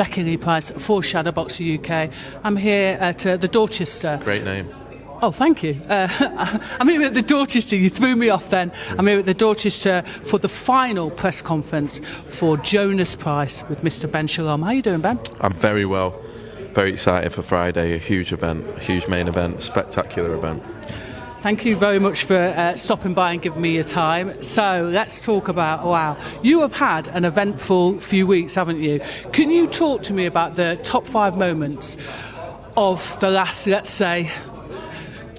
Jacqui-Lee Pryce for Shadowboxruk UK. I'm here at the Dorchester. Great name. Oh, thank you. I'm here at the Dorchester. You threw me off then. I'm here at the Dorchester for the final press conference for Jonas Price with Mr. Ben Shalom. How are you doing, Ben? I'm very well. Very excited for Friday. A huge event, a huge main event, spectacular event. Thank you very much for stopping by and giving me your time. So let's talk about, wow, you have had an eventful few weeks, haven't you? Can you talk to me about the top 5 moments of the last, let's say,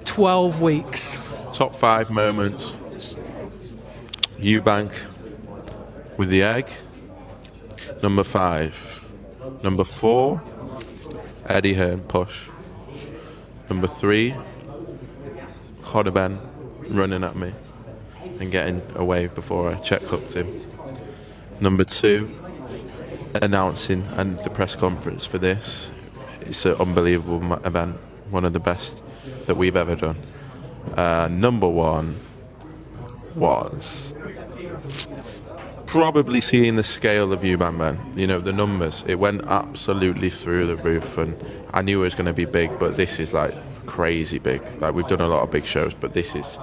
12 weeks? Top 5 moments. Eubank with the egg. Number 5. Number 4, Eddie Hearn push. Number 3, Conor Benn running at me and getting away before I check hooked him. Number 2, announcing and the press conference for this. It's an unbelievable event, one of the best that we've ever done. Number 1 was probably seeing the scale of Eubank Ben. You know, the numbers, it went absolutely through the roof, and I knew it was going to be big, but this is like crazy big. Like, we've done a lot of big shows, but this is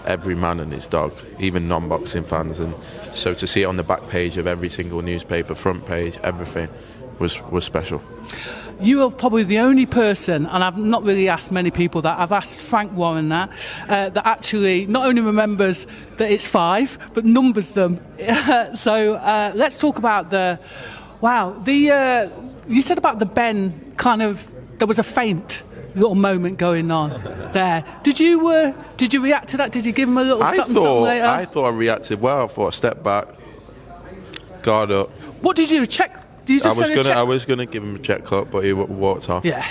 every man and his dog, even non-boxing fans. And so to see it on the back page of every single newspaper, front page, everything was special. You are probably the only person, and I've not really asked many people that, I've asked Frank Warren that actually not only remembers that it's 5, but numbers them. So let's talk about you said about the Ben, kind of, there was a faint little moment going on there. Did you react to that? Did you give him a little something later? I thought I reacted well. I thought I stepped back, guard up. What did you check? Did you just I was gonna give him a check cut, but he walked off. Yeah.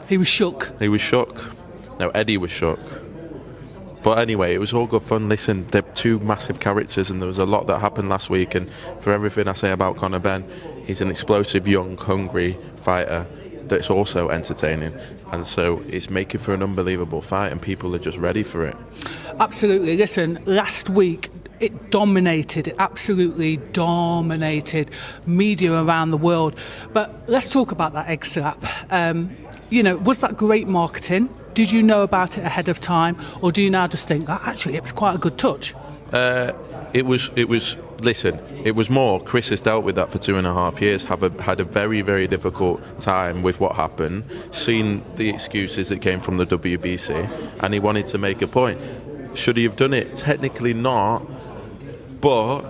He was shook. He was shook. No, Eddie was shook. But anyway, it was all good fun. Listen, they're 2 massive characters, and there was a lot that happened last week. And for everything I say about Conor Benn, he's an explosive, young, hungry fighter that's also entertaining, and so it's making for an unbelievable fight, and people are just ready for it. Absolutely. Listen, last week it absolutely dominated media around the world. But let's talk about that egg slap. Was that great marketing? Did you know about it ahead of time, or do you now just think that actually it was quite a good touch? It was. Listen, it was more. Chris has dealt with that for 2.5 years. Had a very, very difficult time with what happened. Seen the excuses that came from the WBC, and he wanted to make a point. Should he have done it? Technically not, but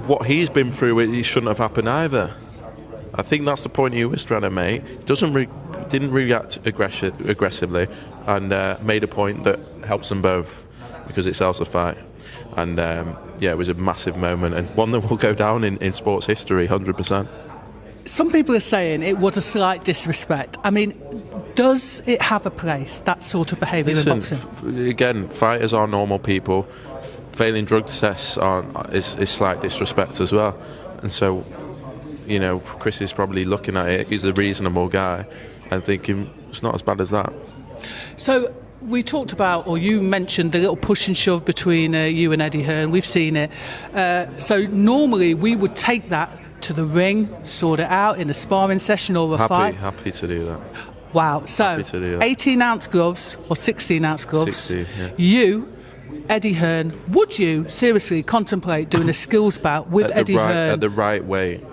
what he's been through, it shouldn't have happened either. I think that's the point he was trying to make. Didn't react aggressively, and made a point that helps them both because it sells the fight. And it was a massive moment, and one that will go down in sports history, 100%. Some people are saying it was a slight disrespect. I mean, does it have a place, that sort of behaviour in boxing? Again, fighters are normal people. Failing drug tests is slight disrespect as well. And so, Chris is probably looking at it. He's a reasonable guy and thinking it's not as bad as that. So we talked about, or you mentioned, the little push and shove between you and Eddie Hearn. We've seen it. So normally we would take that to the ring, sort it out in a sparring session or a fight. Happy to do that. Wow. So 18-ounce gloves or 16-ounce gloves. 16, yeah. You, Eddie Hearn, would you seriously contemplate doing a skills bout with Eddie Hearn? At the right weight.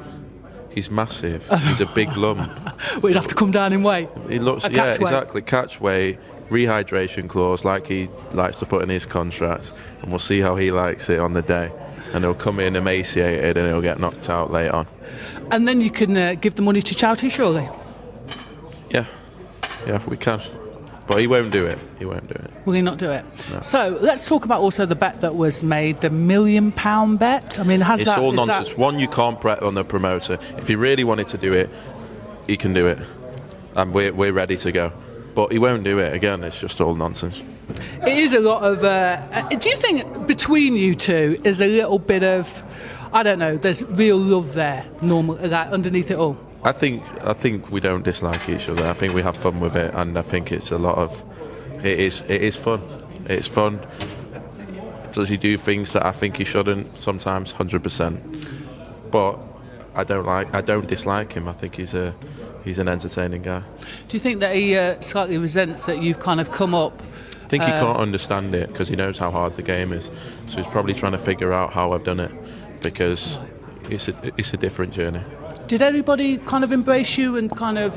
He's massive. He's a big lump. Well, he'd have to come down in weight. He looks, exactly. Catch weight, rehydration clause, like he likes to put in his contracts, and we'll see how he likes it on the day. And he'll come in emaciated, and he'll get knocked out later on. And then you can give the money to charity, surely. Yeah, we can. But he won't do it. Will he not do it? No. So let's talk about also the bet that was made, the £1 million bet. I mean, it's all nonsense. One, you can't bet on the promoter. If he really wanted to do it, he can do it, and we're ready to go. But he won't do it. Again, it's just all nonsense. It is a lot of. Do you think between you two is a little bit of, I don't know, there's real love there, like underneath it all? I think we don't dislike each other. I think we have fun with it, and I think it's a lot of. It is fun. It's fun. Does he do things that I think he shouldn't? Sometimes, 100%. But I don't dislike him. I think he's an entertaining guy. Do you think that he slightly resents that you've kind of come up? I think he can't understand it because he knows how hard the game is. So he's probably trying to figure out how I've done it, because it's a different journey. Did everybody kind of embrace you and kind of,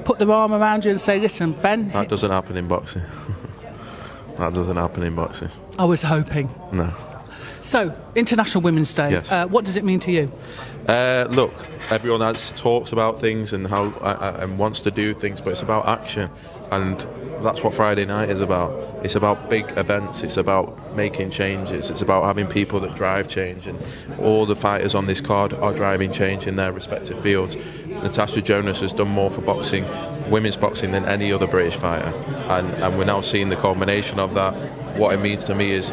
put their arm around you and say, listen, Ben? That doesn't happen in boxing. That doesn't happen in boxing. I was hoping. No. So, International Women's Day. Yes. What does it mean to you? Look, everyone talks about things and how and wants to do things, but it's about action, and that's what Friday night is about. It's about big events. It's about making changes. It's about having people that drive change, and all the fighters on this card are driving change in their respective fields. Natasha Jonas has done more for boxing, women's boxing, than any other British fighter, and we're now seeing the culmination of that. What it means to me is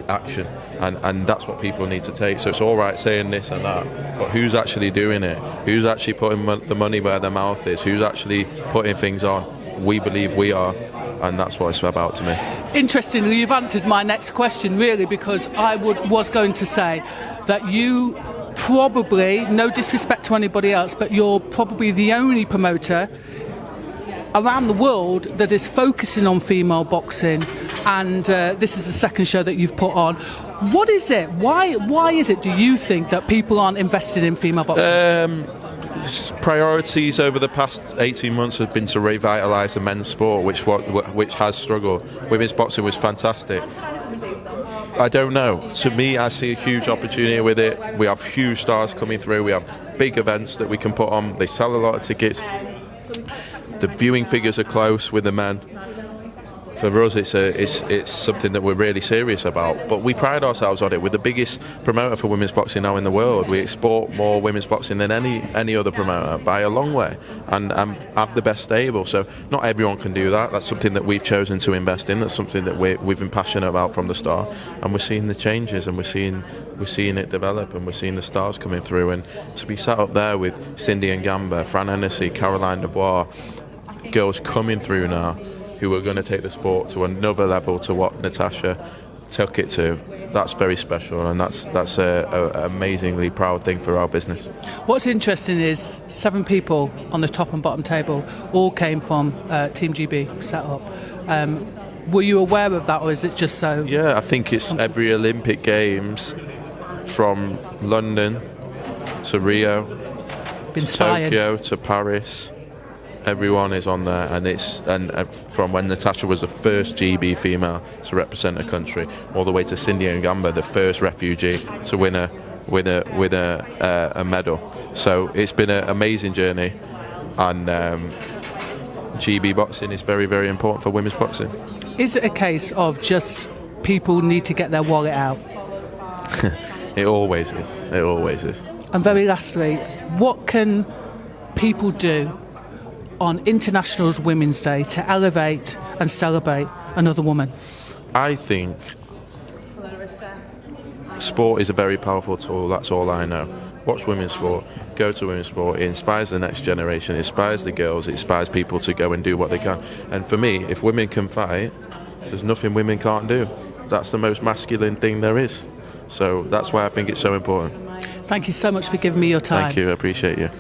action, and that's what people need to take. So it's all right saying this and that, but who's actually doing it? Who's actually putting the money where their mouth is? Who's actually putting things on? We believe we are, and that's what it's about to me. Interestingly, you've answered my next question, really, because I was going to say that you probably, no disrespect to anybody else, but you're probably the only promoter around the world that is focusing on female boxing, and this is the second show that you've put on. What is it? Why is it, do you think, that people aren't invested in female boxing? Priorities over the past 18 months have been to revitalise the men's sport, which has struggled. Women's boxing was fantastic. I don't know. To me, I see a huge opportunity with it. We have huge stars coming through. We have big events that we can put on. They sell a lot of tickets. The viewing figures are close with the men. For us, it's something that we're really serious about. But we pride ourselves on it. We're the biggest promoter for women's boxing now in the world. We export more women's boxing than any other promoter by a long way, and have the best stable. So not everyone can do that. That's something that we've chosen to invest in. That's something that we've been passionate about from the start. And we're seeing the changes, and we're seeing it develop, and we're seeing the stars coming through. And to be sat up there with Cindy and Gamba, Fran Hennessy, Caroline Dubois, girls coming through now who are going to take the sport to another level to what Natasha took it to, that's very special, and that's a amazingly proud thing for our business. What's interesting is 7 people on the top and bottom table all came from Team GB set up. Were you aware of that, or is it just so? Yeah, I think it's every Olympic Games from London to Rio, to Tokyo to Paris. Everyone is on there, and from when Natasha was the first GB female to represent a country, all the way to Cindy and Gamba, the first refugee to win a medal. So it's been an amazing journey, and GB boxing is very, very important for women's boxing. Is it a case of just people need to get their wallet out? It always is. It always is. And very lastly, what can people do on International Women's Day to elevate and celebrate another woman? I think sport is a very powerful tool. That's all I know. Watch women's sport, go to women's sport. It inspires the next generation, it inspires the girls, it inspires people to go and do what they can. And for me, if women can fight, there's nothing women can't do. That's the most masculine thing there is. So that's why I think it's so important. Thank you so much for giving me your time. Thank you, I appreciate you.